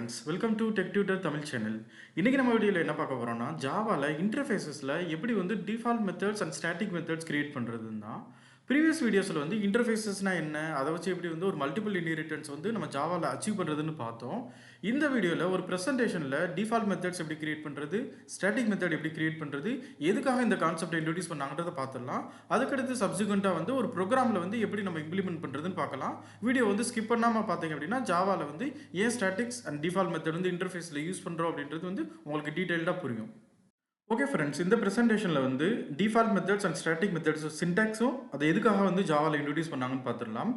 friends, welcome to Tech Tutor Tamil channel. இன்னைக்கு நம்ம வீடியோல என்ன பார்க்க போறோம்னா ஜாவால இன்டர்ஃபேஸஸ்ல எப்படி வந்து default methods and static methods create பண்றதுன்னு தான். ப்ரீவியஸ் வீடியோஸ்ல வந்து இன்டர்ஃபேஸஸ்னா என்ன, அதை வச்சு எப்படி வந்து ஒரு மல்டிபிள் இன்ஹெரிட்டன்ஸ் வந்து நம்ம ஜாவால அச்சீவ் பண்றதுன்னு பார்த்தோம். இந்த வீடியோல ஒரு பிரசன்டேஷன்ல டிஃபால்ட் மெத்தட்ஸ் எப்படி கிரியேட் பண்றது, ஸ்டாட்டிக் மெத்தட் எப்படி கிரியேட் பண்றது, எதுக்காக இந்த கான்செப்டை இன்ட்ரோடியூஸ் பண்ணாங்கன்றத பார்த்துடலாம். அதுக்கடுத்து சப்சிக்வெண்டா வந்து ஒரு ப்ரோக்ராம்ல வந்து எப்படி நம்ம இம்ப்ளிமெண்ட் பண்றதுன்னு பார்க்கலாம். வீடியோ வந்து ஸ்கிப் பண்ணாம பார்த்தீங்க அப்படின்னா ஜாவால வந்து ஏன் ஸ்டாட்டிக்ஸ் அண்ட் டிஃபால்ட் மெத்தட் வந்து இன்டர்ஃபேஸில் யூஸ் பண்ணுறோம் அப்படின்றது வந்து உங்களுக்கு டீட்டெயில்டாக புரியும். ஓகே ஃப்ரெண்ட்ஸ், இந்த ப்ரெசன்டேஷனில் வந்து default methods and static methods சின்டாக்ஸும் அதை எதுக்காக வந்து ஜாவாவில் இன்ட்ரடியூஸ் பண்ணாங்கன்னு பார்த்துடலாம்.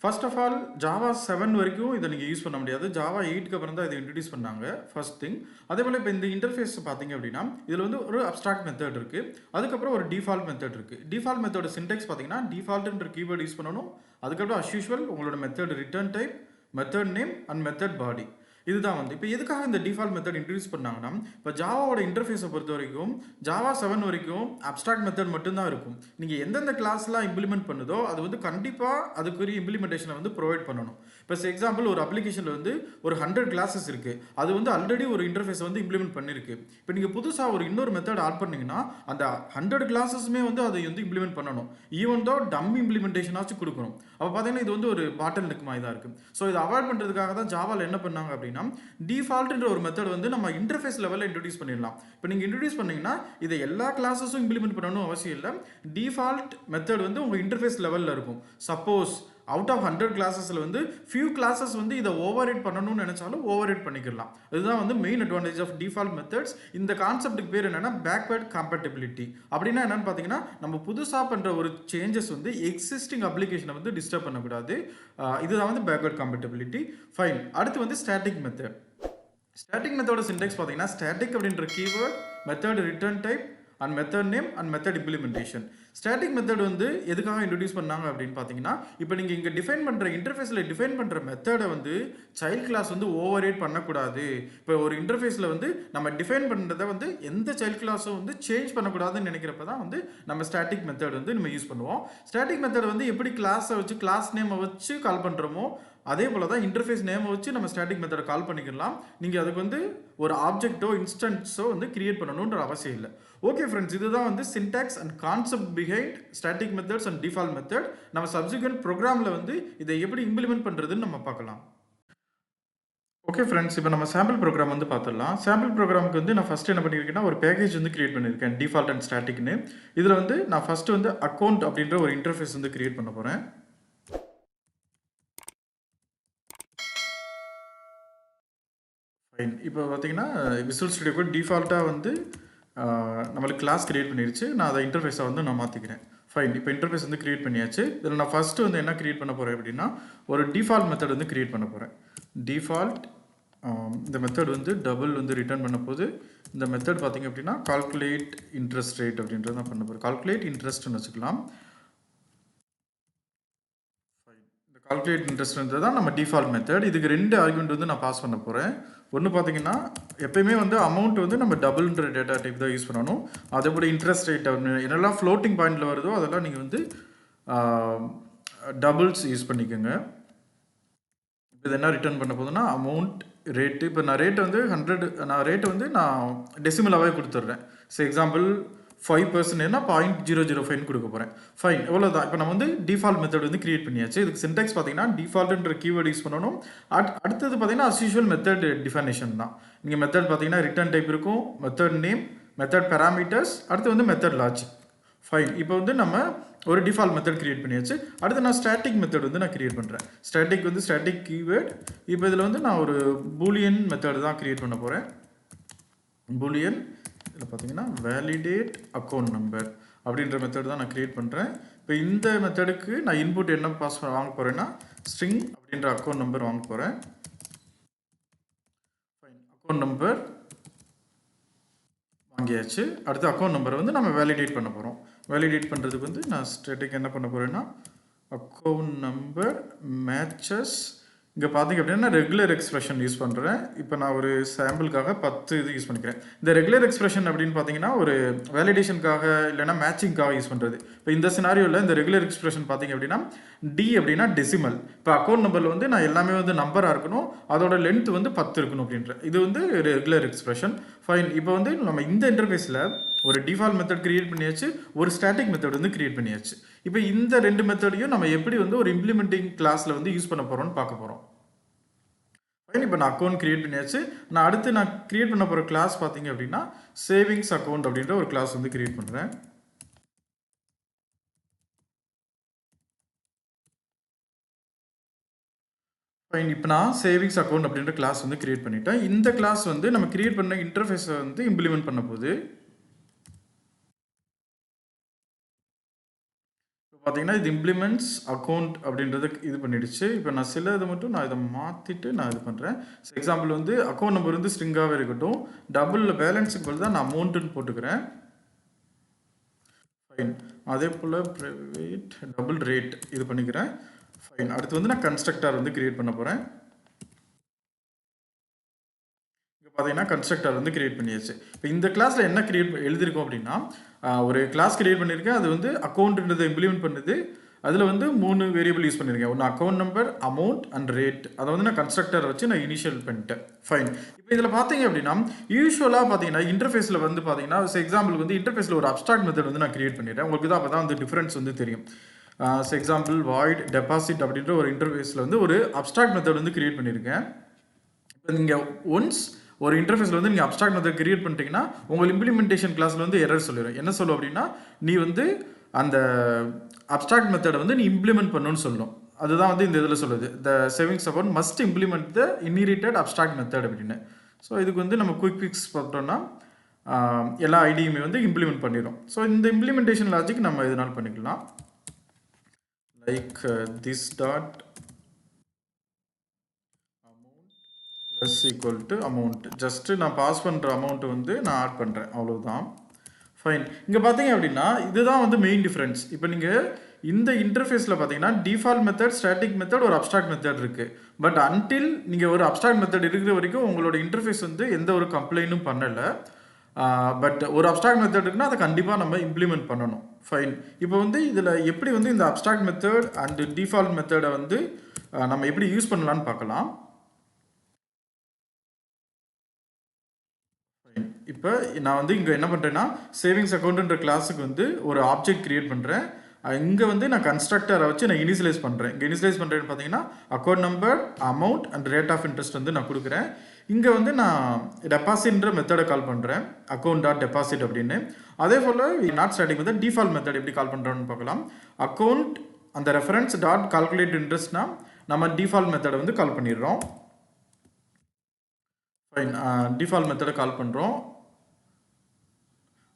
ஃபர்ஸ்ட் ஆஃப் ஆல் ஜாவா 7 வரைக்கும் இதை நீங்கள் யூஸ் பண்ண முடியாது. ஜாவா 8க்கு அப்புறம் தான் இதை இன்ட்ரடியூஸ் பண்ணாங்க ஃபர்ஸ்ட் திங். அதே போல் இப்போ இந்த இன்டர்ஃபேஸ் பார்த்தீங்க அப்படின்னா இதில் வந்து ஒரு அப்ஸ்ட்ராக்ட் மெத்தட் இருக்குது, அதுக்கப்புறம் ஒரு டிஃபால்ட் மெத்தட் இருக்குது. டிஃபால்ட் மெத்தோட சின்டாக்ஸ் பார்த்தீங்கன்னா டிஃபால்ட்ன்ற கீவேர்டு யூஸ் பண்ணணும். அதுக்கப்புறம் அஸ் யூஷுவல் உங்களோட method return type, method name and method body. இதுதான் வந்து இப்போ எதுக்காக இந்த டிஃபால்ட் மெத்தட் இன்ட்ரடியூஸ் பண்ணாங்கன்னா, இப்போ ஜாவாவோட இன்டர்ஃபேஸை பொறுத்த வரைக்கும் ஜாவா 7 வரைக்கும் அப்ஸ்ட்ராக்ட் மெத்தட் மட்டும்தான் இருக்கும். நீங்கள் எந்தெந்த கிளாஸ்லாம் இம்ப்ளிமெண்ட் பண்ணுதோ அது வந்து கண்டிப்பாக அதுக்குரிய இம்ப்ளிமெண்டேஷனை வந்து ப்ரொவைட் பண்ணணும். இப்போ எக்ஸாம்பிள் ஒரு அப்ளிகேஷனில் வந்து ஒரு 100 கிளாஸஸ் இருக்குது, அது வந்து ஆல்ரெடி ஒரு இன்டர்ஃபேஸை வந்து இம்ப்ளிமெண்ட் பண்ணியிருக்கு. இப்போ நீங்கள் புதுசாக ஒரு இன்னொரு மெத்தட் ஆட் பண்ணிங்கன்னா அந்த 100 கிளாஸஸுமே வந்து அதை வந்து இம்ப்ளிமெண்ட் பண்ணணும். ஈவன் தோ டம் இம்ப்ளிமெண்டேஷனாச்சும் கொடுக்கணும். அப்போ பார்த்தீங்கன்னா இது வந்து ஒரு பாட்டில் நெக் மாதிரி தான் இருக்குது. ஸோ இதை அவாய்ட் பண்ணுறதுக்காக தான் ஜாவாவில் என்ன பண்ணாங்க அப்படின்னா டிஃபால்ட்ன்ற ஒரு மெத்தட் வந்து நம்ம இன்டர்ஃபேஸ் லெவலில் இன்ட்ரடியூஸ் பண்ணிடலாம். இப்போ நீங்கள் இன்ட்ரடியூஸ் பண்ணீங்கன்னா இதை எல்லா கிளாஸஸும் இம்ப்ளிமெண்ட் பண்ணணும் அவசியம் இல்லை. டிஃபால்ட் மெத்தட் வந்து உங்கள் இன்டர்ஃபேஸ் லெவலில் இருக்கும். சப்போஸ் அவுட் ஆஃப் 100 கிளாஸஸில் வந்து ஃபியூ கிளாஸஸ் வந்து இதை ஓவர் ரைட் பண்ணணும்னு நினைச்சாலும் ஓவர் ரைட் பண்ணிக்கலாம். இதுதான் வந்து main advantage of default methods. இந்த கான்செப்ட்டுக்கு பேர் என்னன்னா பேக்வேர்ட் காம்பேட்டபிலிட்டி. அப்படின்னா என்னன்னு பார்த்தீங்கன்னா நம்ம புதுசாக பண்ணுற ஒரு சேஞ்சஸ் வந்து எக்ஸிஸ்டிங் அப்ளிகேஷனை வந்து டிஸ்டர்ப் பண்ணக்கூடாது. இதுதான் வந்து பேக்வேர்ட் காம்பேட்டபிலிட்டி. ஃபைன். அடுத்து வந்து ஸ்டாட்டிக் மெத்தட். ஸ்டாட்டிக் மெத்தோட சின்டெக்ஸ் பார்த்தீங்கன்னா ஸ்டாட்டிக் அப்படின்ற keyword, method return type and method name and method implementation. Static method வந்து எதுக்காக இன்ட்ரடியூஸ் பண்ணாங்க அப்படின்னு பார்த்தீங்கன்னா, இப்போ நீங்கள் இங்கே டிஃபைன் பண்ணுற இன்டர்ஃபேஸில் டிஃபைன் பண்ணுற மெத்தடை வந்து சைல்ட் கிளாஸ் வந்து ஓவர் ரைட் பண்ணக்கூடாது. இப்போ ஒரு இன்டர்ஃபேஸில் வந்து நம்ம டிஃபைன் பண்ணுறதை வந்து எந்த சைல்ட் கிளாஸும் வந்து சேஞ்ச் பண்ணக்கூடாதுன்னு நினைக்கிறப்ப தான் வந்து நம்ம ஸ்டாட்டிக் மெத்தட் வந்து நம்ம யூஸ் பண்ணுவோம். ஸ்டாட்டிக் மெத்தட் வந்து எப்படி கிளாஸை வச்சு கிளாஸ் நேமை வச்சு கால் பண்ணுறோமோ அதே போல் தான் இன்டர்ஃபேஸ் நேமை வச்சு நம்ம ஸ்டாட்டிக் மெத்தடை கால் பண்ணிக்கலாம். நீங்கள் அதுக்கு வந்து ஒரு ஆப்ஜெக்டோ இன்ஸ்டன்ஸோ வந்து கிரியேட் பண்ணணுன்ற அவசியம் இல்லை. ஓகே ஃப்ரெண்ட்ஸ், இதுதான் வந்து syntax and concept behind static methods and default method. நம்ம சப்சிக்வெண்ட் ப்ரோக்ராமில் வந்து இதை எப்படி இம்ப்ளிமெண்ட் பண்ணுறதுன்னு நம்ம பார்க்கலாம். ஓகே ஃப்ரெண்ட்ஸ், இப்போ நம்ம சாம்பிள் ப்ரோக்ராம் வந்து பார்த்துடலாம். சாம்பிள் ப்ரோக்ராமுக்கு வந்து நான் ஃபஸ்ட்டு என்ன பண்ணியிருக்கேன்னா ஒரு பேக்கேஜ் வந்து கிரியேட் பண்ணியிருக்கேன், டிஃபால்ட் அண்ட் ஸ்டாட்டிக்னு. இதில் வந்து நான் ஃபஸ்ட்டு வந்து அக்கௌண்ட் அப்படின்ற ஒரு இன்டர்ஃபேஸ் வந்து கிரியேட் பண்ண போகிறேன். ஃபைன். இப்போ பார்த்தீங்கன்னா விசுவல் ஸ்டுடியோ கோட் டிஃபால்ட்டாக வந்து நம்மளுக்கு கிளாஸ் கிரியேட் பண்ணிடுச்சு. நான் அதை இன்டர்ஃபேஸை வந்து நான் மாற்றிக்கிறேன். ஃபைன். இப்போ இன்டர்ஃபேஸ் வந்து கிரியேட் பண்ணியாச்சு. இதில் நான் ஃபஸ்ட்டு வந்து என்ன கிரியேட் பண்ண போகிறேன் அப்படின்னா ஒரு டிஃபால்ட் மெத்தட் வந்து கிரியேட் பண்ண போகிறேன். டிஃபால்ட் இந்த மெத்தட் வந்து டபுள் வந்து ரிட்டர்ன் பண்ண போது இந்த மெத்தட் பார்த்திங்க அப்படின்னா கால்குலேட் இன்ட்ரெஸ்ட் ரேட் அப்படின்றது தான் பண்ண போகிறேன். கால்குலேட் இன்ட்ரெஸ்ட்னு வச்சுக்கலாம். இந்த கால்குலேட் இன்ட்ரெஸ்ட்ன்றது தான் நம்ம டிஃபால்ட் மெத்தட். இதுக்கு 2 ஆர்குமெண்ட் வந்து நான் பாஸ் பண்ண போகிறேன். ஒன்று பார்த்தீங்கன்னா எப்பயுமே வந்து அமௌண்ட் வந்து நம்ம டபுள்ன்ற டேட்டா டைப் தான் யூஸ் பண்ணணும். அதே போல் இன்ட்ரெஸ்ட் ரேட் என்னெல்லாம் ஃப்ளோட்டிங் பாயிண்டில் வருதோ அதெல்லாம் நீங்கள் வந்து டபுள்ஸ் யூஸ் பண்ணிக்கோங்க. இப்போ இது என்ன ரிட்டர்ன் பண்ண போதுன்னா அமௌண்ட் ரேட்டு. இப்போ நான் ரேட்டை வந்து 100, நான் ரேட்டை வந்து நான் டெசிமலாகவே கொடுத்துட்றேன். ஸோ எக்ஸாம்பிள் 5% 0.005 கொடுக்க போகிறேன். ஃபைன், எவ்வளோதான். இப்போ நம்ம வந்து டிஃபால்ட் மெத்தட் வந்து கிரியேட் பண்ணியாச்சு. இதுக்கு சின்டாக்ஸ் பார்த்தீங்கன்னா டிஃபால்ட்ன்ற கீவேர்டு யூஸ் பண்ணணும். அடுத்தது பார்த்தீங்கன்னா அஸ் யூஷுவல் மெத்தட் டிஃபைனேஷன் தான். நீங்கள் மெத்தட் பார்த்தீங்கன்னா ரிட்டர்ன் டைப் இருக்கும், மெத்தட் நேம், மெத்தட் பேராமீட்டர்ஸ், அடுத்து வந்து மெத்தட் லாஜிக். ஃபைன். இப்போ வந்து நம்ம ஒரு டிஃபால்ட் மெத்தட் கிரியேட் பண்ணியாச்சு. அடுத்து நான் ஸ்டாட்டிக் மெத்தட் வந்து நான் கிரியேட் பண்ணுறேன். ஸ்டாட்டிக் வந்து ஸ்டாட்டிக் கீவேர்ட். இப்போ இதில் வந்து நான் ஒரு பூலியன் மெத்தட் தான் கிரியேட் பண்ண போகிறேன். பூலியன் இதில் பார்த்தீங்கன்னா வேலிடேட் அக்கௌண்ட் நம்பர் அப்படின்ற மெத்தட் தான் நான் கிரியேட் பண்ணுறேன். இப்போ இந்த மெத்தடுக்கு நான் இன்புட் என்ன பாஸ் வாங்க போகிறேன்னா ஸ்ட்ரிங் அப்படின்ற அக்கௌண்ட் நம்பர் வாங்க போகிறேன். ஃபைன். அக்கௌண்ட் நம்பர் வாங்கியாச்சு. அடுத்த அக்கௌண்ட் நம்பரை வந்து நம்ம வேலிடேட் பண்ண போகிறோம். வேலிடேட் பண்ணுறதுக்கு வந்து நான் ஸ்டாட்டிக் என்ன பண்ண போகிறேன்னா அக்கௌண்ட் நம்பர் மேட்சஸ் இங்கே பார்த்தீங்க அப்படின்னா நான் ரெகுலர் எக்ஸ்பிரஷன் யூஸ் பண்ணுறேன். இப்போ நான் ஒரு சாம்பிளுக்காக 10 இது யூஸ் பண்ணிக்கிறேன். இந்த ரெகுலர் எக்ஸ்பிரஷன் அப்படின்னு பார்த்தீங்கன்னா ஒரு வேலிடேஷனுக்காக இல்லைனா மேட்சிங்காக யூஸ் பண்ணுறது. இப்போ இந்த சினாரியோவில் இந்த ரெகுலர் எக்ஸ்பிரஷன் பார்த்தீங்க அப்படின்னா டி அப்படின்னா டெசிமல். இப்போ அக்கௌண்ட் நம்பரில் வந்து நான் எல்லாமே வந்து நம்பராக இருக்கணும், அதோட லென்த் வந்து 10 இருக்கணும் அப்படின்ற இது வந்து ரெகுலர் எக்ஸ்பிரஷன். ஃபைன். இப்போ வந்து நம்ம இந்த இன்டர்ஃபேஸில் ஒரு டிஃபால்ட் மெத்தட் கிரியேட் பண்ணியாச்சு, ஒரு ஸ்டாட்டிக் மெத்தட் வந்து கிரியேட் பண்ணியாச்சு. இப்போ இந்த 2 மெத்தடையும் நம்ம எப்படி வந்து ஒரு இம்ப்ளிமெண்டிங் கிளாஸில் வந்து யூஸ் பண்ண போகிறோம்னு பார்க்க போகிறோம். இப்போ நான் அக்கௌண்ட் கிரியேட் பண்ணியாச்சு. நான் கிரியேட் பண்ண போகிற கிளாஸ் பார்த்தீங்க அப்படின்னா சேவிங்ஸ் அக்கௌண்ட் அப்படின்ற ஒரு கிளாஸ் வந்து கிரியேட் பண்ணுறேன். ஃபைன். இப்போ நான் சேவிங்ஸ் அக்கௌண்ட் அப்படின்ற கிளாஸ் வந்து கிரியேட் பண்ணிட்டேன். இந்த கிளாஸ் வந்து நம்ம கிரியேட் பண்ண இன்டர்ஃபேஸை வந்து இம்ப்ளிமெண்ட் பண்ண போகுது. பார்த்தீங்கன்னா இது இம்ப்ளிமெண்ட்ஸ் அக்கௌண்ட் அப்படின்றத இது பண்ணிடுச்சு. இப்போ நான் சில இதை மட்டும் நான் இதை மாற்றிட்டு நான் இது பண்ணுறேன். எக்ஸாம்பிள் வந்து அக்கௌண்ட் நம்பர் வந்து ஸ்ட்ரிங்காகவே இருக்கட்டும், டபுள் பேலன்ஸுக்கு பதில் தான் நான் அமௌண்ட்டுன்னு போட்டுக்கிறேன். ஃபைன். அதே போல் ப்ரைவேட் டபுள் ரேட் இது பண்ணிக்கிறேன். ஃபைன். அடுத்து வந்து நான் கன்ஸ்ட்ரக்டர் வந்து கிரியேட் பண்ண போகிறேன். பார்த்தீங்கன்னா கன்ஸ்ட்ரக்டர் வந்து கிரியேட் பண்ணியாச்சு. இப்போ இந்த கிளாஸில் என்ன எழுதியிருக்கோம் அப்படின்னா ஒரு கிளாஸ் கிரியேட் பண்ணியிருக்கேன். அது வந்து அக்கௌண்ட்ன்றதை இம்ப்ளிமெண்ட் பண்ணுது. அதில் வந்து 3 வேரியபிள் யூஸ் பண்ணியிருக்கேன். ஒன்று account number, amount and rate. அதை வந்து நான் கன்ஸ்ட்ரக்டர் வச்சு நான் இனிஷியல் பண்ணிட்டேன். ஃபைன். இப்போ இதில் பார்த்தீங்க அப்படின்னா யூஸ்வலாக பார்த்தீங்கன்னா இன்டர்ஃபேஸில் வந்து பார்த்தீங்கன்னா எக்ஸாம்பிள் வந்து இன்டர்ஃபேஸில் ஒரு அப்ஸ்ட்ராக்ட் மெத்தட் வந்து நான் கிரியேட் பண்ணிடுறேன். உங்களுக்கு தான் அப்போ தான் வந்து டிஃப்ரென்ஸ் வந்து தெரியும். எக்ஸாம்பிள் வாய்ட் டெபாசிட் அப்படின்ற ஒரு இன்டர்ஃபேஸில் வந்து ஒரு அப்ஸ்ட்ராக்ட் மெத்தட் வந்து கிரியேட் பண்ணியிருக்கேன். இப்போ நீங்கள் ஒன்ஸ் ஒரு இன்டர்ஃபேஸில் வந்து நீங்கள் அப்ஸ்ட்ராக்ட் மெத்தட் கிரியேட் பண்ணிட்டீங்கன்னா உங்கள் இம்ப்ளிமெண்டேஷன் கிளாஸில் வந்து எரர் சொல்லிடும். என்ன சொல்லும் அப்படின்னா நீ வந்து அந்த அப்ஸ்ட்ராக்ட் மெத்தடை வந்து நீ இம்ப்ளிமெண்ட் பண்ணணும்னு சொல்லணும். அதுதான் வந்து இந்த இதில் சொல்லுது, the savings account must implement the inherited abstract method அப்படின்னு. ஸோ இதுக்கு வந்து நம்ம குயிக் ஃபிக்ஸ் பார்த்தோம்னா எல்லா ஐடியுமே வந்து இம்ப்ளிமெண்ட் பண்ணிடும். ஸோ இந்த இம்ப்ளிமெண்டேஷன் லாஜிக் நம்ம இதனால் பண்ணிக்கலாம். Like this dot plus equal to amount. Just நான் பாஸ் பண்ணுற அமௌண்ட்டு வந்து நான் ஆட் பண்ணுறேன், அவ்வளோதான். ஃபைன். இங்கே பார்த்தீங்க அப்படின்னா இதுதான் வந்து மெயின் டிஃப்ரென்ஸ். இப்போ நீங்கள் இந்த இன்டர்ஃபேஸில் பார்த்தீங்கன்னா டிஃபால்ட் மெத்தட், ஸ்டாட்டிக் மெத்தட், ஒரு அப்ஸ்ட்ராக்ட் மெத்தட் இருக்குது. பட் அன்டில் நீங்கள் ஒரு அப்ஸ்ட்ராக்ட் மெத்தட் இருக்கிற வரைக்கும் உங்களோட இன்டர்ஃபேஸ் வந்து எந்த ஒரு கம்ப்ளைண்ட்டும் பண்ணலை. பட் ஒரு அப்ஸ்ட்ராக்ட் மெத்தட் இருக்குன்னா அதை கண்டிப்பாக நம்ம இம்ப்ளிமெண்ட் பண்ணணும். ஃபைன். இப்போ வந்து இதில் எப்படி வந்து இந்த அப்ஸ்ட்ராக்ட் மெத்தட் அண்ட் டிஃபால்ட் மெத்தடை வந்து நம்ம எப்படி யூஸ் பண்ணலான்னு பார்க்கலாம். இப்போ நான் வந்து இங்கே என்ன பண்ணுறேன்னா சேவிங்ஸ் அக்கௌண்ட்ன்ற கிளாஸுக்கு வந்து ஒரு ஆப்ஜெக்ட் கிரியேட் பண்ணுறேன். இங்கே வந்து நான் கன்ஸ்ட்ரக்டரை வச்சு நான் இனிஷியலைஸ் பண்ணுறேன். இங்கே இனிஷியலைஸ் பண்ணுறேன்னு பார்த்தீங்கன்னா account number, amount and rate of interest வந்து நான் கொடுக்குறேன். இங்கே வந்து நான் டெபாசிட்ன்ற மெத்தடை கால் பண்ணுறேன், அக்கௌண்ட் டாட் டெபாசிட் அப்படின்னு. அதே போல் not static method default method எப்படி கால் பண்ணுறோன்னு பார்க்கலாம். அக்கௌண்ட் அந்த ரெஃபரன்ஸ் டாட் கால்குலேட் இன்ட்ரெஸ்ட்னா நம்ம டிஃபால்ட் மெத்தடை வந்து கால் பண்ணிடுறோம். ஃபைன். டிஃபால்ட் மெத்தடை கால் பண்ணுறோம்.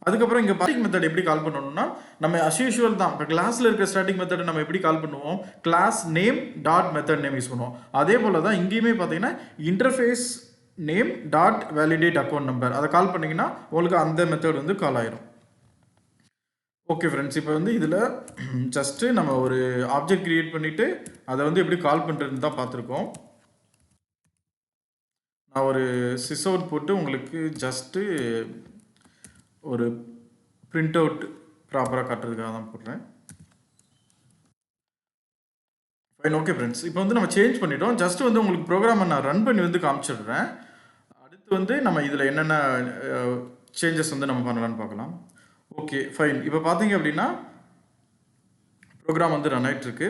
அதுக்கப்புறம் இங்கே ஸ்டாட்டிக் மெத்தட் எப்படி கால் பண்ணணும்னா நம்ம அஸ் யூஷுவல் தான். இப்போ கிளாஸில் இருக்க ஸ்டாட்டிக் மெத்தடை நம்ம எப்படி கால் பண்ணுவோம், class name dot method name use பண்ணுவோம். அதே போல் தான் இங்கேயுமே பார்த்தீங்கன்னா interface name dot validate account number அதை கால் பண்ணிங்கன்னா உங்களுக்கு அந்த மெத்தட் வந்து கால் ஆயிரும். ஓகே ஃப்ரெண்ட்ஸ், இப்போ வந்து இதில் ஜஸ்ட்டு நம்ம ஒரு ஆப்ஜெக்ட் கிரியேட் பண்ணிவிட்டு அதை வந்து எப்படி கால் பண்ணுறதுன்னு தான் பார்த்துருக்கோம். நான் ஒரு சிஸ் அவுட் போட்டு உங்களுக்கு ஜஸ்ட்டு ஒரு பிரிண்ட் அவுட் ப்ராப்பராக காட்டுறதுக்காக தான் போடுறேன். ஃபைன். ஓகே ஃப்ரெண்ட்ஸ், இப்போ வந்து நம்ம சேஞ்ச் பண்ணிட்டோம். ஜஸ்ட் வந்து உங்களுக்கு ப்ரோக்ராமை நான் ரன் பண்ணி வந்து காமிச்சிடுறேன். அடுத்து வந்து நம்ம இதில் என்னென்ன சேஞ்சஸ் வந்து நம்ம பண்ணலான்னு பார்க்கலாம். Okay fine. இப்போ பார்த்தீங்க அப்படின்னா ப்ரோக்ராம் வந்து ரன் ஆகிட்டுருக்கு.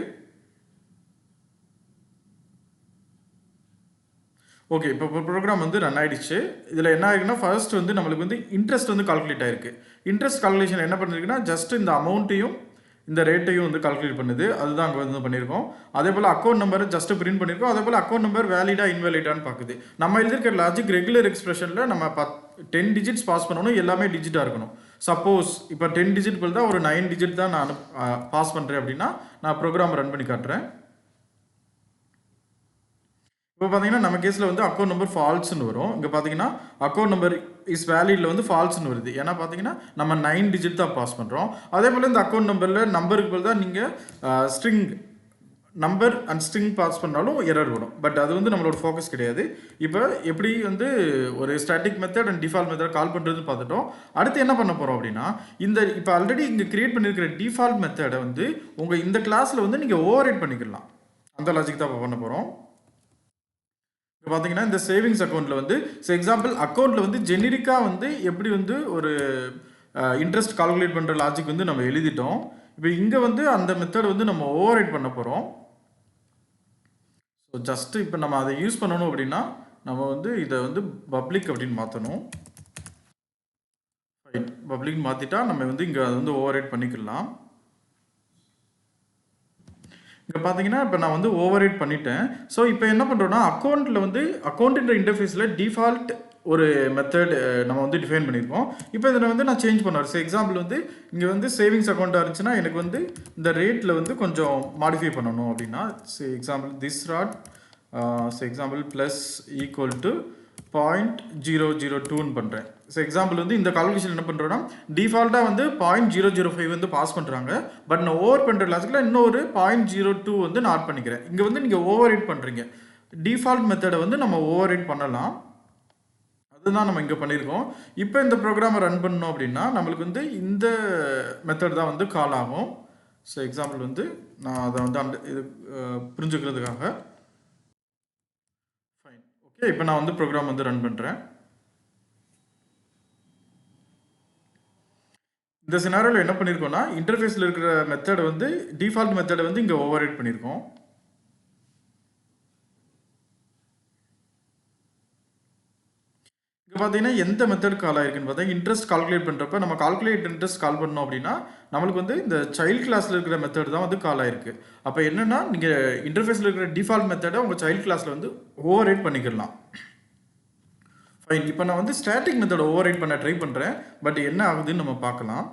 ஓகே, இப்போ ப்ரோக்ராம் வந்து ரன் ஆகிடுச்சு. இதில் என்ன ஆகிருக்குன்னா ஃபர்ஸ்ட் வந்து நம்மளுக்கு வந்து இன்ட்ரெஸ்ட் வந்து கால்குலேட் ஆகிருக்கு. இன்ட்ரெஸ்ட் கால்குலேஷன் என்ன பண்ணிருக்குன்னா ஜஸ்ட் இந்த அமௌண்ட்டையும் இந்த ரேட்டையும் வந்து கால்குலேட் பண்ணுது. அதுதான் அங்கே வந்து பண்ணியிருக்கோம். அதே போல் அக்கௌண்ட் நம்பர் ஜஸ்ட் பிரிண்ட் பண்ணியிருக்கோம். அதே போல் அக்கௌண்ட் நம்பர் வேலிடா இன்வேலிடான்னு பார்க்குது. நம்ம எழுதிருக்கிற லாஜிக் ரெகுலர் எக்ஸ்பிரஷனில் நம்ம 10 டிஜிட்ஸ் பாஸ் பண்ணணும், எல்லாமே டிஜிட்டாக இருக்கணும். சப்போஸ் இப்போ 10 டிஜிட் போல் தான் ஒரு 9 டிஜிட் தான் நான் பாஸ் பண்ணுறேன் அப்படின்னா நான் ப்ரோக்ராம் ரன் பண்ணி காட்டுறேன். இப்போ பார்த்தீங்கன்னா நம்ம கேஸில் வந்து அக்கௌண்ட் நம்பர் ஃபால்ஸ்னு வரும். இங்கே பார்த்தீங்கன்னா அக்கௌண்ட் நம்பர் இஸ் வேலிடில் வந்து ஃபால்ஸ்னு வருது. ஏன்னா பார்த்தீங்கன்னா நம்ம 9 டிஜிட் தான் பாஸ் பண்ணுறோம். அதே போல் இந்த அக்கௌண்ட் நம்பரில் நம்பருக்கு போல் தான் நீங்கள் string number and string pass பண்ணாலும் எரர் வரும். பட் அது வந்து நம்மளோட ஃபோக்கஸ் கிடையாது. இப்போ எப்படி வந்து ஒரு static method and default method call பண்ணுறதுன்னு பார்த்துட்டோம். அடுத்து என்ன பண்ண போகிறோம் அப்படின்னா, இந்த இப்போ ஆல்ரெடி இங்கே கிரியேட் பண்ணியிருக்கிற டிஃபால்ட் மெத்தடை வந்து உங்கள் இந்த கிளாஸில் வந்து நீங்கள் ஓவர் ரைட் பண்ணிக்கலாம். அந்த லாஜிக் தான் இப்போ பண்ண போகிறோம். இப்போ பார்த்தீங்கன்னா இந்த சேவிங்ஸ் அக்கௌண்ட்டில் வந்து எக்ஸாம்பிள் அக்கௌண்ட்டில் வந்து ஜெனரிக்காக வந்து எப்படி வந்து ஒரு இன்ட்ரெஸ்ட் கால்குலேட் பண்ணுற லாஜிக் வந்து நம்ம எழுதிட்டோம். இப்போ இங்கே வந்து அந்த மெத்தட் வந்து நம்ம ஓவர் ரைட் பண்ண போகிறோம். ஸோ ஜஸ்ட்டு இப்போ நம்ம அதை யூஸ் பண்ணணும் அப்படின்னா நம்ம வந்து இதை வந்து பப்ளிக் அப்படின்னு மாற்றணும். பப்ளிக் மாற்றிட்டா நம்ம வந்து இங்கே அதை வந்து ஓவர் ரைட் பண்ணிக்கலாம். இங்கே பார்த்தீங்கன்னா இப்போ நான் வந்து ஓவர் ரைட் பண்ணிட்டேன். ஸோ இப்போ என்ன பண்ணுறோன்னா அக்கௌண்ட்டில் வந்து அக்கௌண்ட்டுன்ற இன்டர்ஃபேஸில் டிஃபால்ட் ஒரு மெத்தட் நம்ம வந்து டிஃபைன் பண்ணியிருக்கோம். இப்போ இதில் வந்து நான் சேஞ்ச் பண்ணுவேன். ஸோ எக்ஸாம்பிள் வந்து இங்கே வந்து சேவிங்ஸ் அக்கௌண்ட்டாக இருந்துச்சுன்னா எனக்கு வந்து இந்த ரேட்டில் வந்து கொஞ்சம் மாடிஃபை பண்ணணும் அப்படின்னா example this rate example plus equal to 0.002 பண்ணுறேன். ஸோ எக்ஸாம்பிள் வந்து இந்த கால்குலேஷன் என்ன பண்ணுறோன்னா டிஃபால்ட்டாக வந்து 0.005 வந்து பாஸ் பண்ணுறாங்க. பட் நான் ஓவர் பண்ணுற லாஜிக்கில் இன்னொரு 0.02 வந்து நான் ஆட் பண்ணிக்கிறேன். இங்கே வந்து நீங்கள் ஓவர் ரைட் பண்ணுறீங்க. டிஃபால்ட் மெத்தடை வந்து நம்ம ஓவர் ரைட் பண்ணலாம். அதுதான் நம்ம இங்கே பண்ணியிருக்கோம். இப்போ இந்த ப்ரோக்ராமை ரன் பண்ணோம் அப்படின்னா நம்மளுக்கு வந்து இந்த மெத்தட் தான் வந்து கால் ஆகும். ஸோ எக்ஸாம்பிள் வந்து நான் அதை வந்து அந்த இது புரிஞ்சுக்கிறதுக்காக ஃபைன். ஓகே, இப்போ நான் வந்து ப்ரோக்ராம் வந்து ரன் பண்ணுறேன். இந்த சினாரியோவில் என்ன பண்ணியிருக்கோம்னா இன்டர்ஃபேஸில் இருக்கிற மெத்தடை வந்து டிஃபால்ட் மெத்தடை வந்து இங்கே ஓவர் ரைட் பண்ணியிருக்கோம். இங்கே பார்த்தீங்கன்னா எந்த மெத்தட் கால் ஆயிருக்குன்னு பார்த்தா இன்ட்ரெஸ்ட் கால்குலேட் பண்ணுறப்ப நம்ம கால்குலேட் இன்ட்ரெஸ்ட் கால் பண்ணோம் அப்படின்னா நம்மளுக்கு வந்து இந்த சைல்ட் கிளாஸில் இருக்கிற மெத்தட் தான் வந்து கால் ஆயிருக்கு. அப்போ என்னென்னா நீங்கள் இன்டர்ஃபேஸில் இருக்கிற டிஃபால்ட் மெத்தடை உங்கள் சைல்ட் கிளாஸில் வந்து ஓவர் ரைட் பண்ணிக்கலாம். ஃபைன். இப்போ நான் வந்து ஸ்டாட்டிக் மெத்தடை ஓவர் ரைட் பண்ண ட்ரை பண்ணுறேன். பட் என்ன ஆகுதுன்னு நம்ம பார்க்கலாம்.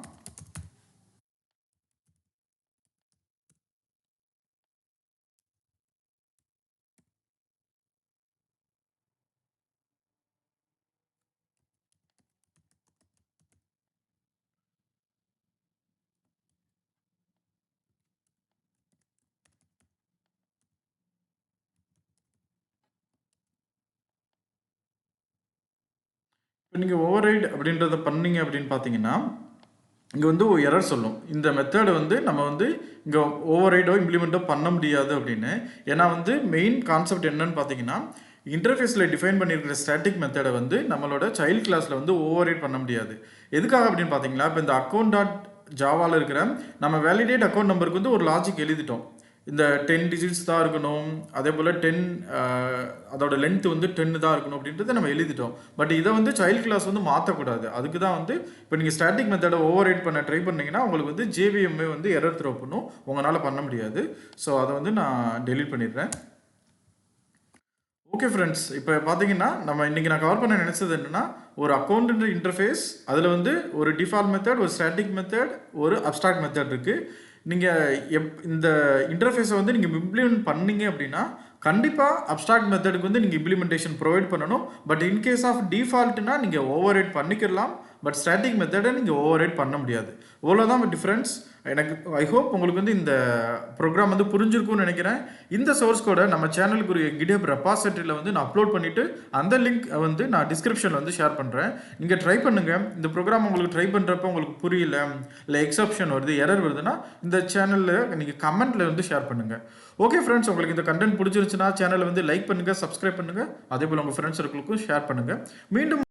இப்போ நீங்கள் ஓவர் ரைட் அப்படின்றத பண்ணீங்க அப்படின்னு பார்த்தீங்கன்னா இங்கே வந்து ஒரு எரர் சொல்லும். இந்த மெத்தடை வந்து நம்ம வந்து இங்கே ஓவர் ரைடோ இம்ப்ளிமெண்ட்டோ பண்ண முடியாது அப்படின்னு. ஏன்னா வந்து மெயின் கான்செப்ட் என்னன்னு பார்த்தீங்கன்னா இன்டர்ஃபேஸில் டிஃபைன் பண்ணியிருக்கிற ஸ்டாட்டிக் மெத்தடை வந்து நம்மளோட சைல்ட் கிளாஸில் வந்து ஓவர் ரைட் பண்ண முடியாது. எதுக்காக அப்படின்னு பார்த்தீங்கன்னா இப்போ இந்த அக்கௌண்ட் டாட் ஜாவாவில் இருக்கிற நம்ம வேலிடேட் அக்கௌண்ட் நம்பருக்கு வந்து ஒரு லாஜிக் எழுதிட்டோம். இந்த 10 டிஜிட்ஸ் தான் இருக்கணும், அதே போல் 10 அதோட லென்த் வந்து 10 தான் இருக்கணும் அப்படின்றத நம்ம எழுதிட்டோம். பட் இதை வந்து சைல்ட் கிளாஸ் வந்து மாற்றக்கூடாது. அதுக்கு தான் வந்து இப்போ நீங்கள் ஸ்டாட்டிக் மெத்தடை ஓவர் ரைட் பண்ண ட்ரை பண்ணிங்கன்னா உங்களுக்கு வந்து ஜேவிஎம்ஏ வந்து எரர் த்ரோ பண்ணும், உங்களால் பண்ண முடியாது. ஸோ அதை வந்து நான் டெலீட் பண்ணிடுறேன். ஓகே ஃப்ரெண்ட்ஸ், இப்போ பார்த்தீங்கன்னா நம்ம இன்றைக்கி நான் கவர் பண்ண நினச்சது என்னென்னா ஒரு அக்கௌண்ட்ன்ற இன்டர்ஃபேஸ், அதில் வந்து ஒரு டிஃபால்ட் மெத்தட், ஒரு ஸ்டாட்டிக் மெத்தட், ஒரு அப்ஸ்ட்ராக்ட் மெத்தட் இருக்குது. நீங்கள் இந்த இன்டர்ஃபேஸை வந்து நீங்கள் இம்ப்ளிமெண்ட் பண்ணீங்க அப்படின்னா கண்டிப்பாக அப்ஸ்ட்ராக்ட் மெத்தடுக்கு வந்து நீங்கள் இம்ப்ளிமெண்டேஷன் ப்ரொவைட் பண்ணணும். பட் இன்கேஸ் ஆஃப் டிஃபால்ட்னா நீங்கள் ஓவர் ரைட் பண்ணிக்கலாம். பட் ஸ்டாட்டிக் மெத்தடை நீங்கள் ஓவர் ரைட் பண்ண முடியாது. இவ்வளோதான் டிஃப்ரென்ஸ். எனக்கு ஐ ஹோப் உங்களுக்கு வந்து இந்த ப்ரோக்ராம் வந்து புரிஞ்சிருக்கும்னு நினைக்கிறேன். இந்த சோர்ஸ் கோடை நம்ம சேனலுக்கு ஒரு கிட்ஹப் ரெபாசிட்டரியில் வந்து நான் அப்லோட் பண்ணிவிட்டு அந்த லிங்க் வந்து நான் டிஸ்கிரிப்ஷனில் வந்து ஷேர் பண்ணுறேன். நீங்கள் ட்ரை பண்ணுங்கள். இந்த ப்ரோக்ராம் உங்களுக்கு ட்ரை பண்ணுறப்ப உங்களுக்கு புரியல, இல்லை எக்ஸப்ஷன் வருது, எரர் வருதுன்னா இந்த சேனலில் நீங்கள் கமெண்ட்டில் வந்து ஷேர் பண்ணுங்கள். ஓகே ஃப்ரெண்ட்ஸ், உங்களுக்கு இந்த கண்டென்ட் பிடிச்சிருந்துச்சுன்னா சேனலை வந்து லைக் பண்ணுங்கள், சப்ஸ்கிரைப் பண்ணுங்கள், அதே போல் உங்கள் ஃப்ரெண்ட்ஸ் சர்க்கிளுக்கும் ஷேர் பண்ணுங்கள். மீண்டும்